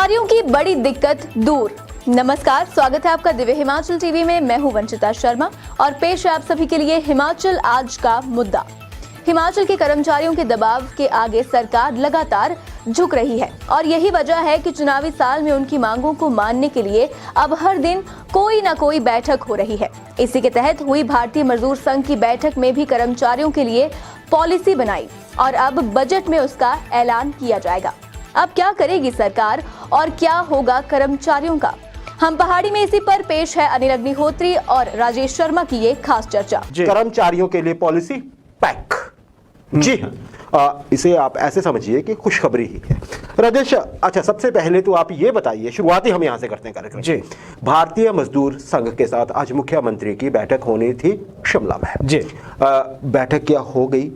कर्मचारियों की बड़ी दिक्कत दूर। नमस्कार, स्वागत है आपका दिव्य हिमाचल टीवी में। मैं हूं वंचिता शर्मा और पेश है आप सभी के लिए हिमाचल आज का मुद्दा। हिमाचल के कर्मचारियों के दबाव के आगे सरकार लगातार झुक रही है और यही वजह है कि चुनावी साल में उनकी मांगों को मानने के लिए अब हर दिन कोई न कोई बैठक हो रही है। इसी के तहत हुई भारतीय मजदूर संघ की बैठक में भी कर्मचारियों के लिए पॉलिसी बनाई और अब बजट में उसका ऐलान किया जाएगा। अब क्या करेगी सरकार और क्या होगा कर्मचारियों का? हम पहाड़ी में इसी पर पेश है अनिल अग्निहोत्री और राजेश शर्मा की ये खास चर्चा। कर्मचारियों के लिए पॉलिसी पैक। जी हाँ, इसे आप ऐसे समझिए कि खुशखबरी ही है। राजेश, अच्छा सबसे पहले तो आप ये बताइए, शुरुआती हम यहां से करते हैं कार्यक्रम जी। भारतीय मजदूर संघ के साथ आज मुख्यमंत्री की बैठक होनी थी शिमला में जी। बैठक क्या हो गई,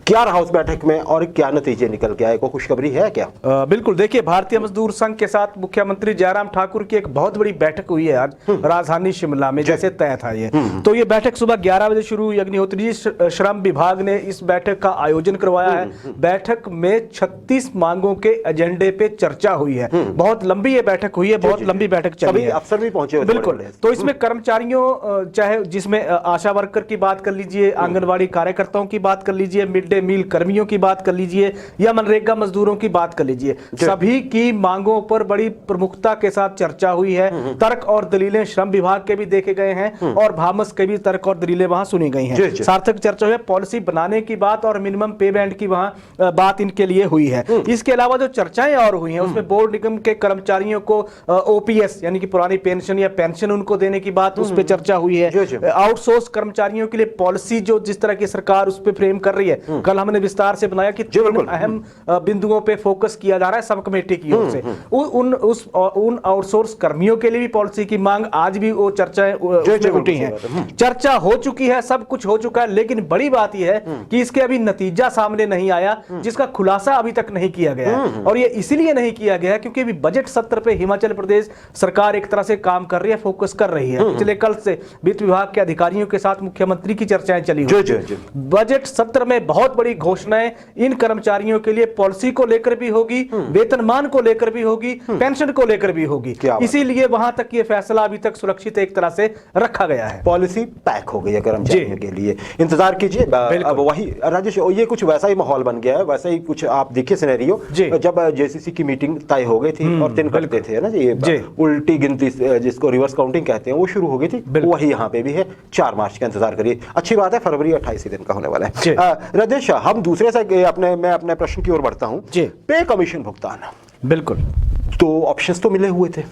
क्या रहा उस बैठक में और क्या नतीजे निकल के आए? को खुशखबरी है क्या? बिल्कुल, देखिए भारतीय मजदूर संघ के साथ मुख्यमंत्री जयराम ठाकुर की एक बहुत बड़ी बैठक हुई है आज राजधानी शिमला में, जैसे तय था ये। तो ये बैठक सुबह 11 बजे शुरू हुई। अग्निहोत्री जी, श्रम विभाग ने इस बैठक का आयोजन करवाया है। बैठक में 36 मांगों के एजेंडे पे चर्चा हुई है। बहुत लंबी ये बैठक हुई है, बहुत लंबी बैठक चली है। अफसर भी पहुंचे। बिल्कुल, तो इसमें कर्मचारियों, चाहे जिसमें आशा वर्कर की बात कर लीजिए, आंगनबाड़ी कार्यकर्ताओं की बात कर लीजिए, मिड डे मील कर्मियों की बात कर लीजिए या मनरेगा मजदूरों की बात कर लीजिए, सभी की मांगों पर बड़ी प्रमुखता के साथ चर्चा हुई है। तर्क और दलीलें श्रम विभाग के भी देखे गए हैं और भामस के भी तर्क और दलीलें वहां सुनी गई हैं। सार्थक चर्चा हुई। पॉलिसी बनाने की बात और मिनिमम पे बैंड की वहां बात इनके लिए हुई है। इसके अलावा जो चर्चाएं और हुई हैं उसमें बोर्ड निगम के कर्मचारियों को ओपीएस यानी कि पुरानी पेंशन या पेंशन उनको देने की बात, उस पर चर्चा हुई है। आउटसोर्स कर्मचारियों के लिए पॉलिसी जो जिस तरह की सरकार उस पर फ्रेम कर रही है, कल हमने विस्तार से बनाया कि अहम बिंदुओं पे फोकस किया जा रहा है सब कमेटी की ओर से। उन आउटसोर्स कर्मियों के लिए भी पॉलिसी की मांग आज भी वो चर्चाएं उठी हैं। चर्चा हो चुकी है, सब कुछ हो चुका है, लेकिन बड़ी बात यह है कि इसके अभी नतीजा सामने नहीं आया, जिसका खुलासा अभी तक नहीं किया गया है। और ये इसलिए नहीं किया गया क्योंकि अभी बजट सत्र पे हिमाचल प्रदेश सरकार एक तरह से काम कर रही है, फोकस कर रही है। पिछले कल से वित्त विभाग के अधिकारियों के साथ मुख्यमंत्री की चर्चाएं चली हुई। बजट सत्र में बहुत बड़ी घोषणाएं इन कर्मचारियों के लिए पॉलिसी को लेकर भी होगी, वेतनमान को लेकर भी होगी, पेंशन को लेकर भी होगी। इसीलिए वहां तक ये फैसला अभी तक सुरक्षित एक तरह से रखा गया है। पॉलिसी पैक हो गई है कर्मचारियों के लिए। इंतजार कीजिए। अब वही राजेश, ये कुछ वैसा ही माहौल बन गया है, वैसा ही कुछ आप देखिए सिनेरियो। जब जेसीसी की मीटिंग तय हो गई थी और दिन कटते थे ना जी, उल्टी गिनती जिसको रिवर्स काउंटिंग कहते हैं वो शुरू हो गई थी, वही यहाँ पे भी है। 4 मार्च का इंतजार करिए। अच्छी बात है, फरवरी 28 दिन का होने वाला है। राजेश, हम दूसरे से मैं अपने प्रश्न की ओर बढ़ता हूं। पे कमीशन भुगतान, बिल्कुल, तो ऑप्शंस तो मिले हुए थे।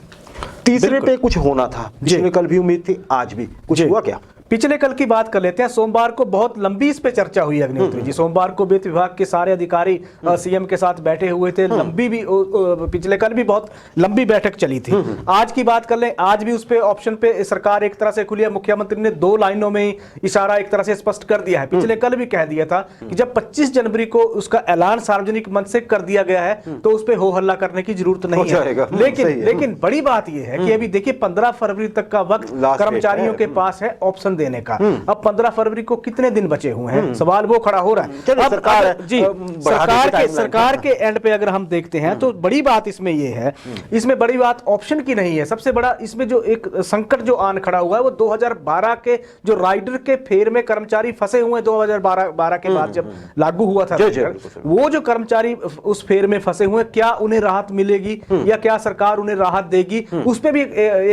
तीसरे पे कुछ होना था, पिछले कल भी उम्मीद थी, आज भी कुछ हुआ क्या? पिछले कल की बात कर लेते हैं। सोमवार को बहुत लंबी इस पे चर्चा हुई अग्निहोत्री जी। सोमवार को वित्त विभाग के सारे अधिकारी सीएम के साथ बैठे हुए थे। लंबी भी पिछले कल भी बहुत लंबी बैठक चली थी। आज की बात कर लें, आज भी उस पे ऑप्शन पे सरकार एक तरह से खुली है। मुख्यमंत्री ने 2 लाइनों में इशारा एक तरह से स्पष्ट कर दिया है। पिछले कल भी कह दिया था कि जब 25 जनवरी को उसका ऐलान सार्वजनिक मंच से कर दिया गया है तो उस पर हो हल्ला करने की जरूरत नहीं है। लेकिन बड़ी बात यह है कि अभी देखिए 15 फरवरी तक का वक्त कर्मचारियों के पास है ऑप्शन देने का। अब 15 फरवरी को कितने दिन बचे हुए हैं, सवाल वो खड़ा हो रहा है। अब सरकार के एंड पे अगर हम देखते हैं तो बड़ी बात इसमें ये है, इसमें बड़ी बात ऑप्शन की नहीं है। सबसे बड़ा इसमें जो एक संकट जो आन खड़ा हुआ है वो 2012 के जो राइडर के फेर में कर्मचारी फंसे हुए 2012 के बाद जब लागू हुआ था, वो जो कर्मचारी उस फेर में फंसे हुए, क्या उन्हें राहत मिलेगी या क्या सरकार उन्हें राहत देगी, उस पर भी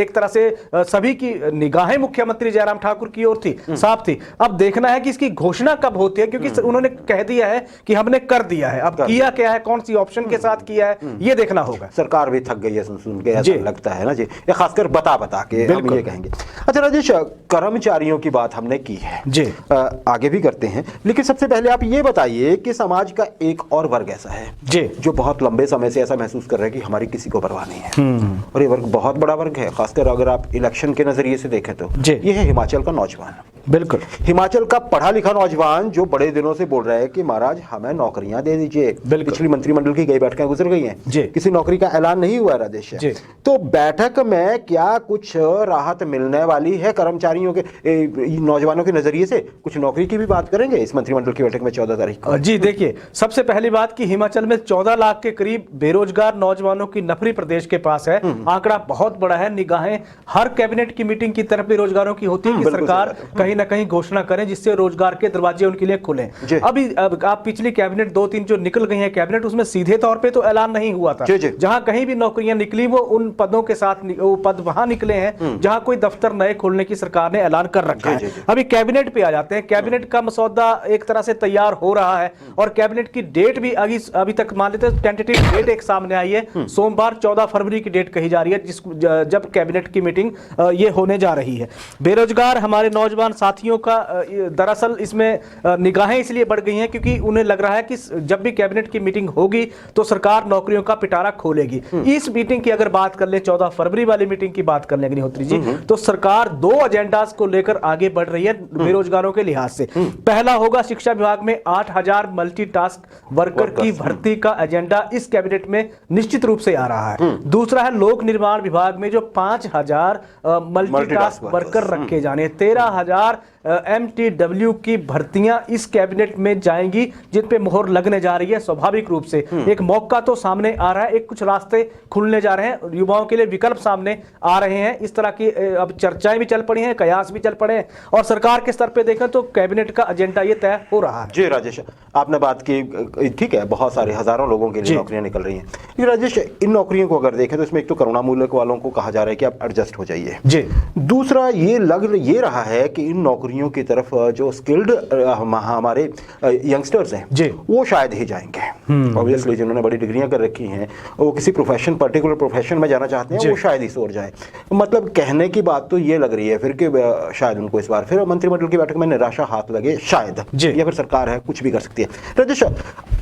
एक तरह से सभी की निगाहें मुख्यमंत्री जयराम ठाकुर की ओर थी, साफ थी। अब देखना है कि इसकी घोषणा कब होती है, क्योंकि उन्होंने कह दिया है कि हमने कर दिया है। अब किया क्या है, कौन सी ऑप्शन के साथ किया है, ये देखना होगा। सरकार भी थक गई है सुन के, ऐसा लगता है ना जी, ये खासकर बता के हम ये कहेंगे। अच्छा राजेश, कर्मचारियों की बात हमने की है जी, आगे भी करते हैं, लेकिन सबसे पहले आप ये बताइए कि समाज का एक और वर्ग ऐसा है जी जो बहुत लंबे समय से ऐसा महसूस कर रहा है कि हमारी किसी को परवाह नहीं है, और ये वर्ग बहुत बड़ा वर्ग है। खासकर अगर आप इलेक्शन के नजरिए से देखें तो ये है हिमाचल का नौजवान, बिल्कुल हिमाचल का पढ़ा लिखा नौजवान जो बड़े दिनों से बोल रहा है कि महाराज हमें नौकरियां दे दीजिए। पिछली मंत्रिमंडल की कई बैठकें गुजर गई हैं, किसी नौकरी का ऐलान नहीं हुआ राजेश। तो बैठक में क्या कुछ राहत मिलने वाली है कर्मचारियों के, नौजवानों के नजरिए से? कुछ नौकरी की भी बात करेंगे इस मंत्रिमंडल की बैठक में 14 तारीख को। जी देखिए, सबसे पहली बात कि हिमाचल में 14 लाख के करीब बेरोजगार नौजवानों की नफरी प्रदेश के पास है। आंकड़ा बहुत बड़ा है। निगाहें हर कैबिनेट की मीटिंग की तरफ बेरोजगारों की होती है कि सरकार कहीं ना कहीं घोषणा करें जिससे रोजगार के दरवाजे उनके लिए खुले। अभी अब आप पिछली कैबिनेट 2-3 जो निकल गई है कैबिनेट, उसमें सीधे तौर पे तो ऐलान नहीं हुआ था। जहां कहीं भी नौकरियां निकली वो उन पदों के साथ वो पद वहां निकले हैं जहां कोई दफ्तर नए खोलने की सरकार ने ऐलान कर रखा है। अभी कैबिनेट पे आ जाते हैं। कैबिनेट का मसौदा एक तरह से तैयार हो रहा है और कैबिनेट की डेट भी अभी तक मान लेते हैं टेंटेटिव डेट एक सामने आई है। सोमवार 14 फरवरी की डेट कही जा रही है जब कैबिनेट की मीटिंग ये होने जा रही है। बेरोजगार हमारे नौजवान साथियों का दरअसल इसमें निगाहें इसलिए बढ़ गई हैं क्योंकि उन्हें लग रहा है कि जब भी कैबिनेट की मीटिंग होगी तो सरकार नौकरियों का पिटारा खोलेगी। इस मीटिंग की अगर बात कर ले, 14 फरवरी वाली मीटिंग की बात कर ले अग्निहोत्री जी, तो सरकार 2 एजेंडास को लेकर आगे बढ़ रही है बेरोजगारों के लिहाज से। पहला होगा शिक्षा विभाग में 8000 मल्टीटास्क वर्कर की भर्ती का एजेंडा इस कैबिनेट में निश्चित रूप से आ रहा है। दूसरा है लोक निर्माण विभाग में जो 5000 मल्टीटास्क वर्कर रखे जाने, 13,000 MTW की भर्तियां इस कैबिनेट में जाएंगी जिन पे मोहर लगने जा रही है। स्वाभाविक रूप से एक मौका तो सामने आ रहा है, एक कुछ रास्ते खुलने जा रहे हैं, युवाओं के लिए विकल्प सामने आ रहे हैं। इस तरह की अब चर्चाएं भी चल पड़ी हैं, कयास भी चल पड़े हैं और सरकार के स्तर पे देखें तो कैबिनेट का एजेंडा ये तय हो रहा है। जी राजेश, आपने बात की, ठीक है, बहुत सारे हजारों लोगों के लिए नौकरियां निकल रही हैं। राजेश, इन नौकरियों को अगर देखें तो इसमें एक तो करुणा मूलक वालों को कहा जा रहा है कि आप एडजस्ट हो जाइए जी। दूसरा ये रहा है कि इन नौकरियों की तरफ जो स्किल्ड हमारे यंगस्टर्स हैं जी, वो शायद ही जाएंगे। ऑब्वियसली जिन्होंने बड़ी डिग्रियां कर रखी हैं, वो किसी प्रोफेशन, पर्टिकुलर प्रोफेशन में जाना चाहते हैं, वो शायद इस ओर जाए। मतलब कहने की बात तो ये लग रही है फिर कि शायद उनको इस बार फिर मंत्रिमंडल की बैठक में निराशा हाथ लगे शायद, या फिर सरकार है कुछ भी कर सकती है। राजेश,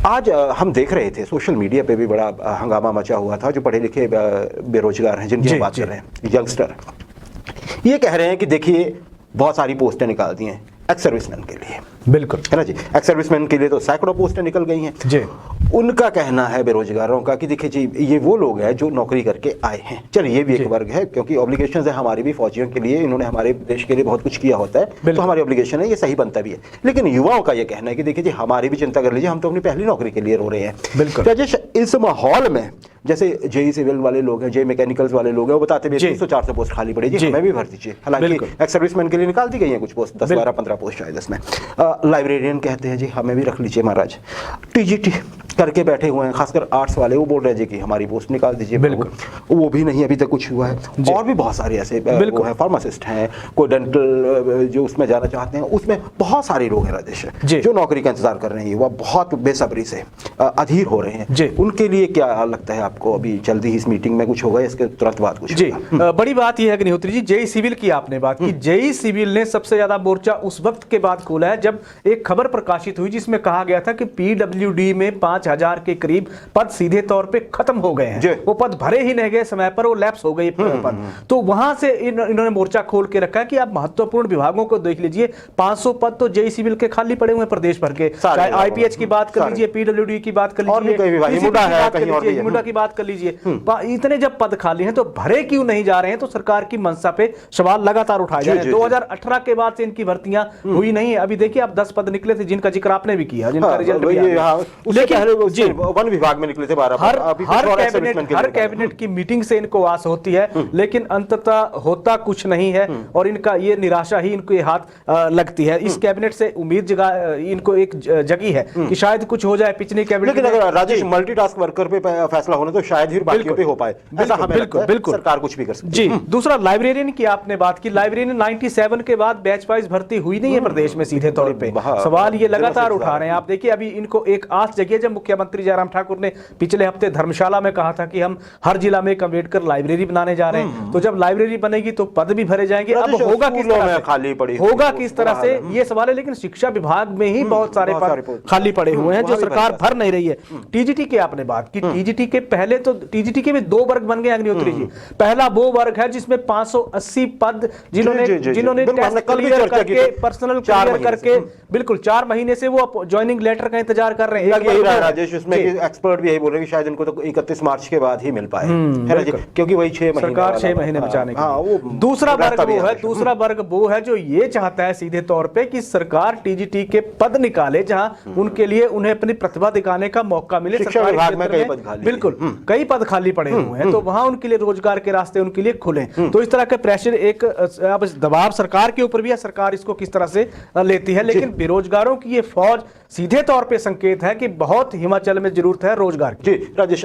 आज हम देख रहे थे सोशल मीडिया पे भी बड़ा हंगामा मचा हुआ था। जो पढ़े लिखे बेरोजगार हैं जिनकी बात कर रहे हैं, यंगस्टर, ये कह रहे हैं कि देखिए बहुत सारी पोस्टें निकाल दी हैं एक्स सर्विसमैन के लिए। बिल्कुल है ना जी, एक्स सर्विसमैन के लिए तो सैकड़ों पोस्टें निकल गई हैं जी। उनका कहना है बेरोजगारों का कि देखिए जी, ये वो लोग हैं जो नौकरी करके आए हैं। चलिए ये भी एक वर्ग है क्योंकि ऑब्लिगेशंस है हमारी भी, फौजियों के लिए इन्होंने हमारे देश के लिए बहुत कुछ किया होता है, तो हमारी ऑब्लिगेशन है, ये सही बनता भी है। लेकिन युवाओं का ये कहना है कि देखिए जी, हमारी भी चिंता कर लीजिए, हम तो अपनी पहली नौकरी के लिए रो रहे हैं। बिल्कुल राजेश, इस माहौल में जैसे जेई सिविल वाले लोग हैं, जेई मैकेनिकल्स वाले लोग हैं, वो बताते हैं 300-400 पोस्ट खाली पड़ी जी, हमें भी भर दीजिए। हालांकि एक्स सर्विसमैन के लिए निकाल दी गई हैं कुछ पोस्ट, 10-12-15 पोस्ट शायद इसमें। लाइब्रेरियन कहते हैं जी हमें भी रख लीजिए महाराज। टीजीटी करके बैठे हुए हैं, खासकर आर्ट्स वाले, वो बोल रहे हैं जी कि हमारी पोस्ट निकाल दीजिए। वो भी नहीं अभी तक कुछ हुआ है। और भी बहुत सारे ऐसे वो है, फार्मासिस्ट हैं, कोई डेंटल जो उसमें जाना चाहते हैं, उसमें बहुत सारे लोग हैं राजेश जो नौकरी का इंतजार कर रहे हैं, वो बहुत बेसब्री से अधीर हो रहे हैं। उनके लिए क्या लगता है आपको, अभी जल्दी ही इस मीटिंग में कुछ होगा, इसके तुरंत बाद कुछ जी? बड़ी बात यह है अग्निहोत्री जी, जेई सिविल की आपने बात की, जेई सिविल ने सबसे ज्यादा मोर्चा उस वक्त के बाद खोला है जब एक खबर प्रकाशित हुई जिसमें कहा गया था कि PWD में 5000 के करीब पद सीधे तौर पे खत्म हो गए हैं। वो पद भरे ही नहीं गए समय पर, वो लैप्स हो गए पद। तो वहां से इन्होंने मोर्चा खोल के रखा है कि आप महत्वपूर्ण विभागों को देख लीजिए, 500 पद तो जेई सिविल के खाली पड़े हुए प्रदेश भर के। चाहे IPH की बात कर लीजिए, PWD की बात कर लीजिए, मुंडा की बात कर लीजिए, इतने जब पद खाली हैं तो भरे क्यों नहीं जा रहे हैं? तो सरकार की मंशा पे सवाल लगातार उठाए जा रहे हैं। 2018 के बाद से इनकी भर्तियां हुई नहीं है। अभी देखिए, आप 10 पद निकले थे जिनका जिक्र आपने भी किया, जिनका रिजल्ट भी आया। लेकिन वन विभाग में निकले थे 12। हर कैबिनेट की मीटिंग से इनको आस होती है, लेकिन अंततः होता कुछ नहीं है और इनका ये निराशा ही इनके हाथ लगती है। इस कैबिनेट से उम्मीद इनको एक जगी है कि शायद कुछ हो जाए पिछली कैबिनेट। लेकिन अगर राजेश मल्टीटास्क वर्कर पे फैसला होने तो शायद ही बाकियों पे हो पाए, ऐसा हमें लगता है। बिल्कुल सरकार कुछ भी कर सकती है जी। दूसरा लाइब्रेरियन की आपने बात की, लाइब्रेरियन 97 के बाद बैच वाइज भर्ती हुई नहीं है प्रदेश में सीधे तौर पे। सवाल ये लगातार उठा रहे हैं। आप देखिए, अभी इनको एक आस जगी है जब मुख्यमंत्री जयराम ठाकुर ने पिछले हफ्ते धर्मशाला में कहा था कि हम हर जिला में एक अम्बेडकर लाइब्रेरी बनाने जा रहे हैं। तो जब लाइब्रेरी बनेगी तो पद भी भरे जाएंगे। अब होगा किस तरह से, खाली पड़ी होगा किस तरह से ये सवाल है। लेकिन शिक्षा विभाग में ही बहुत सारे पद खाली पड़े हुए हैं जो सरकार भर नहीं रही है। टीजीटी की आपने बात की, टीजीटी के पहले तो टीजीटी के भी 2 वर्ग बन गए अग्निहोत्री जी। पहला वो वर्ग है जिसमें 580 पद जिन्होंने टेस्ट क्लियर करके, पर्सनल क्लियर करके, बिल्कुल 4 महीने से वो ज्वाइनिंग लेटर का इंतजार कर रहे हैं। यही रहा राजेश, उसमें एक्सपर्ट भी यही बोल रहे हैं कि शायद इनको तो 31 मार्च के बाद ही मिल पाए, है ना जी, क्योंकि वही 6 महीने सरकार 6 महीने बचाने के। दूसरा वर्ग वो है जो ये चाहता है सीधे तौर पे कि सरकार टीजीटी के पद निकाले जहां उनके लिए उन्हें अपनी प्रतिभा दिखाने का मौका मिले। शिक्षा विभाग में कई पद खाली, बिल्कुल कई पद खाली पड़े हुए हैं, तो वहां उनके लिए रोजगार के रास्ते उनके लिए खुले। तो इस तरह का प्रेशर, एक अब दबाव सरकार के ऊपर भी है, सरकार इसको किस तरह से लेती है। लेकिन बेरोजगारों की ये फौज सीधे तौर पे संकेत है कि बहुत हिमाचल में जरूरत है रोजगार की। जी राजेश,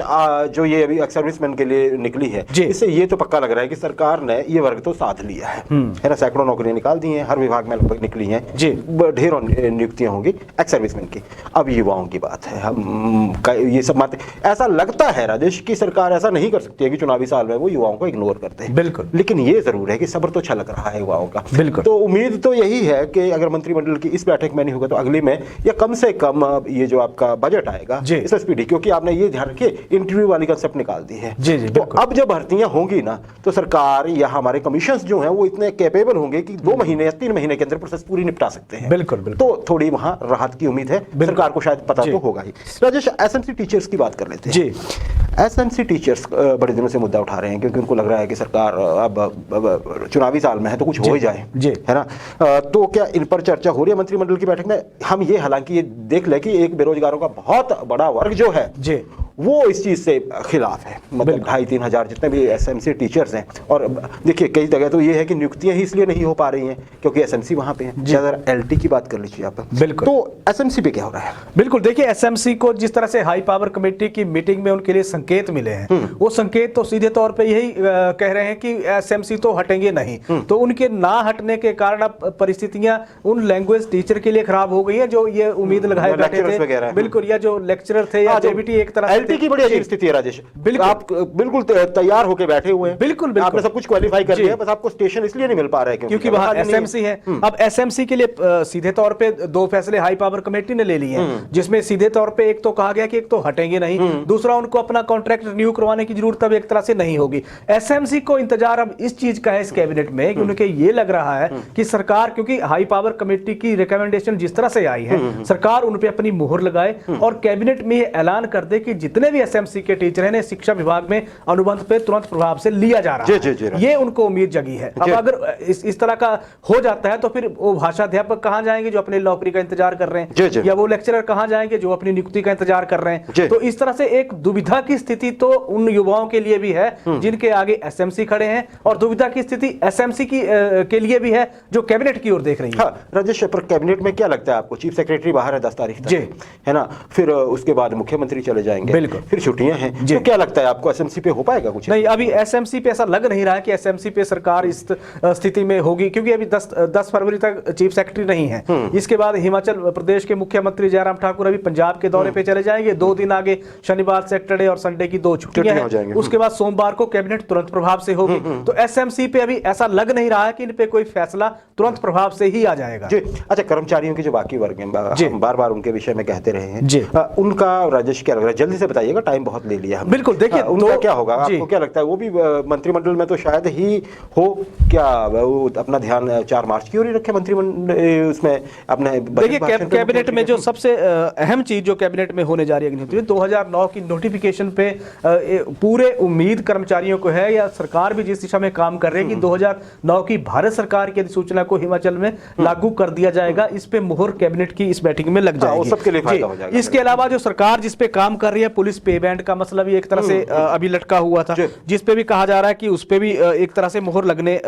जो ये अभी सर्विसमैन के लिए निकली है, इससे ये तो पक्का लग रहा है कि सरकार ने ये वर्ग तो साथ लिया है ना। सैकड़ों नौकरियां निकाल दी हैं, हर विभाग में लगभग निकली हैं जी, ढेरों नियुक्तियां होंगी एक्स सर्विसमैन की। अब युवाओं की बात है, हम ये सब बातें, ऐसा लगता है राजेश की सरकार ऐसा नहीं कर सकती है कि चुनावी साल में वो युवाओं को इग्नोर करते हैं। बिल्कुल, लेकिन ये जरूर है कि सब्र तो छलक रहा है युवाओं का। बिल्कुल, तो उम्मीद तो यही है कि अगर मंत्रिमंडल की इस बैठक में नहीं होगा तो अगली में, या कम से कम ये जो आपका बजट आएगा इसमें स्पीडी, क्योंकि आपने ये ध्यान रखिए इंटरव्यू वाली कंसेप्ट निकाल दी है। तो अब जब भर्तियां होंगी ना तो सरकार या हमारे कमीशंस जो हैं वो इतने कैपेबल होंगे कि 2 महीने या 3 महीने के अंदर प्रोसेस पूरी निपटा सकते हैं। बिल्कुल, तो थोड़ी वहां राहत की उम्मीद है सरकार को, शायद पता तो होगा ही। राजेश, एसएमसी टीचर्स की बात कर लेते हैं जी। एसएमसी टीचर्स बड़े दिनों से मुद्दा उठा रहे हैं क्योंकि उनको लग रहा है कि सरकार अब चुनावी साल में है तो कुछ हो ही जाए, है ना। तो क्या इन पर चर्चा हो रही है मंत्रिमंडल की बैठक में? हम ये हालांकि ये देख ले कि एक बेरोजगारों का बहुत बड़ा वर्ग जो है जी वो इस चीज से खिलाफ है, मतलब 2,500-3 हजार जितने भी एसएमसी टीचर्स हैं। और देखिए कई जगह तो ये है कि नियुक्तियां ही इसलिए नहीं हो पा रही हैं क्योंकि एसएमसी वहां पे है। जरा एलटी की बात कर लीजिए आप। बिल्कुल, तो एसएमसी पे क्या हो रहा है? बिल्कुल, देखिए एसएमसी को जिस तरह से हाई पावर कमेटी की मीटिंग में उनके लिए संकेत मिले हैं, वो संकेत तो सीधे तौर पे यही कह रहे हैं कि एसएमसी तो हटेंगे नहीं। तो उनके ना हटने के कारण अब परिस्थितियां उन लैंग्वेज टीचर के लिए खराब हो गई है जो ये उम्मीद लगाए बैठे थे। बिल्कुल, या जो लेक्चरर थे या जेबीटी एक तरह की बड़ी अजीब स्थिति है राजेश। बिल्कुल, आप बिल्कुल तैयार होकर बैठे हुए हैं, बिल्कुल आपने सब कुछ क्वालिफाई कर लिया, बस आपको स्टेशन इसलिए नहीं मिल पा रहा है क्योंकि वहां एसएमसी है। अब एसएमसी के लिए सीधे तौर पे 2 फैसले हाई पावर कमेटी ने ले लिए हैं, जिसमें सीधे तौर पे एक तो कहा गया कि एक तो हटेंगे नहीं, दूसरा उनको अपना कॉन्ट्रैक्ट रिन्यू करवाने की जरूरत अब एक तरह से नहीं होगी। एसएमसी को इंतजार अब इस चीज का है इस कैबिनेट में कि उनके ये लग रहा है कि सरकार, क्योंकि हाई पावर कमेटी की रिकमेंडेशन जिस तरह से आई है, सरकार उन पे अपनी मुहर लगाए और कैबिनेट में ये ऐलान कर दे कि जितने भी एसएमसी के टीचर हैं शिक्षा विभाग में अनुबंध पे तुरंत प्रभाव से लिया जा रहा है। ये उनको उम्मीद जगी है। अब अगर इस तरह का हो जाता है तो फिर वो भाषा अध्यापक कहां जाएंगे जो अपनी नौकरी का इंतजार कर रहे हैं, या वो लेक्चरर कहां जाएंगे जो अपनी नियुक्ति का इंतजार कर रहे हैं। तो इस तरह से एक दुविधा की स्थिति तो उन युवाओं के लिए भी है जिनके आगे एसएमसी खड़े हैं, और दुविधा की स्थिति एसएमसी के लिए भी है जो कैबिनेट की ओर देख रही है। राजेश, पर कैबिनेट में क्या लगता है आपको? चीफ सेक्रेटरी बाहर है 10 तारीख तक, है ना, फिर उसके बाद मुख्यमंत्री चले जाएंगे, बिल्कुल, फिर छुट्टियां हैं, तो क्या लगता है आपको एसएमसी पे हो पाएगा कुछ? नहीं, अभी एसएमसी पे ऐसा लग नहीं रहा है कि एसएमसी पे सरकार इस स्थिति में होगी, क्योंकि अभी 10 फरवरी तक चीफ सेक्रेटरी नहीं है। इसके बाद हिमाचल प्रदेश के मुख्यमंत्री जयराम ठाकुर अभी पंजाब के दौरे पे चले जाएंगे। 2 दिन आगे शनिवार, सैटरडे और संडे की 2 छुट्टियां हैं। उसके बाद सोमवार को कैबिनेट तुरंत प्रभाव से होगी। तो एसएमसी पे अभी ऐसा लग नहीं रहा है कि इन पे कोई फैसला तुरंत प्रभाव से ही आ जाएगा। अच्छा, कर्मचारियों के जो बाकी वर्ग हैं, बार-बार उनके विषय में कहते रहे हैं, उनका राजेश क्या लग रहा है? जल्दी से बताइएगा, टाइम बहुत ले लिया। बिल्कुल, देखिए उनका क्या होगा, आपको क्या लगता है? वो भी मंत्रिमंडल में तो शायद ही हो, क्या वो अपना ध्यान 4 मार्च की ओर ही रखे मंत्रिमंडल उसमें अपने? देखिए कैबिनेट में जो सबसे अहम चीज जो कैबिनेट में होने जा रही है, 2009 की नोटिफिकेशन पे पूरे उम्मीद कर्मचारियों को है, या सरकार भी जिस दिशा में काम कर रही है कि 2009 की भारत सरकार की अधिसूचना को हिमाचल में लागू कर दिया जाएगा। इस पे मुहर कैबिनेट की इस बैठक में लग जाएगी, सबके लिए फायदा हो जाएगा। इसके अलावा जो सरकार जिस पे काम कर रही है पुलिस पे बैंड का मसला भी एक तरह से अभी लटका हुआ था, जिस पे भी कहा जा रहा है कि उस पे भी एक तरह से मोहर लगने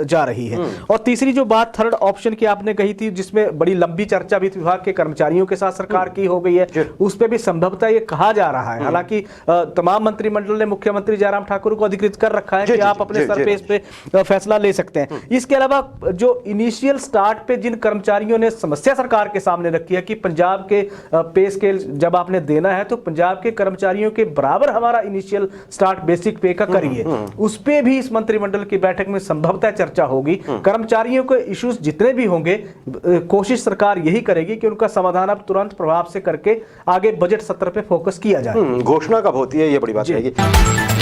जा रही है। और तीसरी जो बात थर्ड ऑप्शन की आपने कही थी, जिसमें बड़ी लंबी चर्चा वित्त विभाग के कर्मचारियों के साथ सरकार की हो गई है, उस पे भी संभवतः ये कहा जा रहा है, हालांकि तमाम मंत्रिमंडल ने मुख्यमंत्री जयराम ठाकुर को अधिकृत कर रखा है कि आप अपने सर पे इस पे फैसला ले सकते हैं। इसके अलावा जो इनिशियल स्टार्ट पे जिन कर्मचारियों ने समस्या सरकार के सामने रखी है कि पंजाब के पे स्केल जब आपने देना है तो पंजाब के कर्मचारियों के बराबर हमारा इनिशियल स्टार्ट बेसिक पे का करिए, उस पे भी इस मंत्रिमंडल की बैठक में संभवतः चर्चा होगी। कर्मचारियों के इश्यूज जितने भी होंगे, कोशिश सरकार यही करेगी कि उनका समाधान अब तुरंत प्रभाव से करके आगे बजट सत्र पे फोकस किया जाए। घोषणा कब होती है, ये बड़ी बात रहेगी।